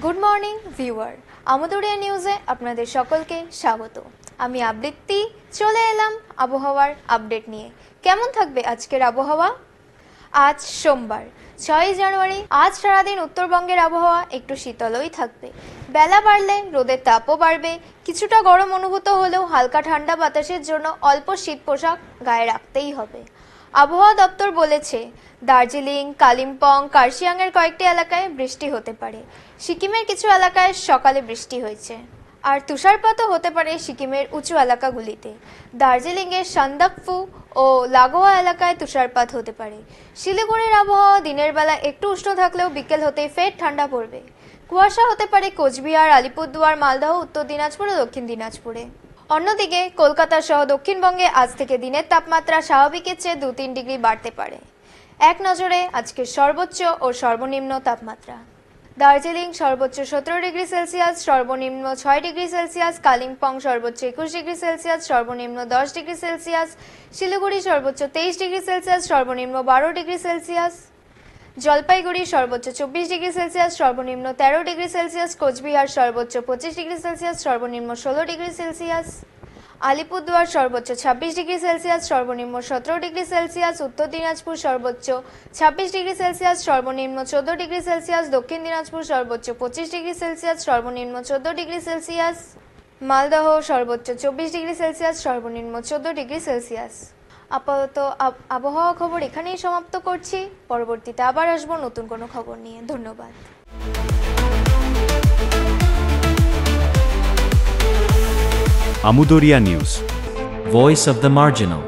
Good morning viewer Amduria নিউজে আপনাদের সকলকে স্বাগত। আমি আবৃত্তি চলে এলাম আবহাওয়ার আপডেট নিয়ে। কেমন থাকবে আজকের আবহাওয়া? আজ সোমবার 6 জানুয়ারি। আজ সারাদিন উত্তরবঙ্গের আবহাওয়া একটু শীতলই থাকবে। বেলা বাড়লে রোদের তাপও বাড়বে। কিছুটা গরম অনুভূত হলেও হালকা ঠান্ডা বাতাসের জন্য অল্প শীত পোশাক গায়ে রাখতেই হবে। আবহাওয়া দপ্তর বলেছে দার্জিলিং, কালিম্পং, কার্শিয়াংয়ের কয়েকটি এলাকায় বৃষ্টি হতে পারে। সিকিমের কিছু এলাকায় সকালে বৃষ্টি হয়েছে। আর তুষারপাতও হতে পারে সিকিমের উঁচু এলাকাগুলিতে। দার্জিলিংয়ের সান্দাকফু ও লাগোয়া এলাকায় তুষারপাত হতে পারে। শিলিগুড়ির আবহাওয়া দিনের বেলা একটু উষ্ণ থাকলেও বিকেল হতেই ফের ঠান্ডা পড়বে। কুয়াশা হতে পারে কোচবিহার, আলিপুরদুয়ার, মালদহ, উত্তর দিনাজপুর ও দক্ষিণ দিনাজপুরে। অন্যদিকে কলকাতা সহ দক্ষিণবঙ্গে আজ থেকে দিনের তাপমাত্রা স্বাভাবিকের চেয়ে 2-3 ডিগ্রি বাড়তে পারে। এক নজরে আজকের সর্বোচ্চ ও সর্বনিম্ন তাপমাত্রা। দার্জিলিং সর্বোচ্চ 17 ডিগ্রি সেলসিয়াস, সর্বনিম্ন 6 ডিগ্রি সেলসিয়াস। কালিম্পং সর্বোচ্চ 21 ডিগ্রি সেলসিয়াস, সর্বনিম্ন 10 ডিগ্রি সেলসিয়াস। শিলিগুড়ি সর্বোচ্চ 23 ডিগ্রি সেলসিয়াস, সর্বনিম্ন 12 ডিগ্রি সেলসিয়াস। জলপাইগুড়ি সর্বোচ্চ 24 ডিগ্রি সেলসিয়াস, সর্বনিম্ন 13 ডিগ্রি সেলসিয়াস। কোচবিহার সর্বোচ্চ 25 ডিগ্রি সেলসিয়াস, সর্বনিম্ন 16 ডিগ্রি সেলসিয়াস। আলিপুরদুয়ার সর্বোচ্চ 26 ডিগ্রি সেলসিয়াস, সর্বনিম্ন 17 ডিগ্রি সেলসিয়াস। উত্তর দিনাজপুর সর্বোচ্চ 26 ডিগ্রি সেলসিয়াস, সর্বনিম্ন 14 ডিগ্রি সেলসিয়াস। দক্ষিণ দিনাজপুর সর্বোচ্চ 25 ডিগ্রি সেলসিয়াস, সর্বনিম্ন 14 ডিগ্রি সেলসিয়াস। মালদহ সর্বোচ্চ 24 ডিগ্রি সেলসিয়াস, সর্বনিম্ন 14 ডিগ্রি সেলসিয়াস। আপাতত আবহাওয়া খবর এখানেই সমাপ্ত করছি। পরবর্তীতে আবার আসবো নতুন কোনো খবর নিয়ে। ধন্যবাদ। Amudoria News, Voice of the Marginal.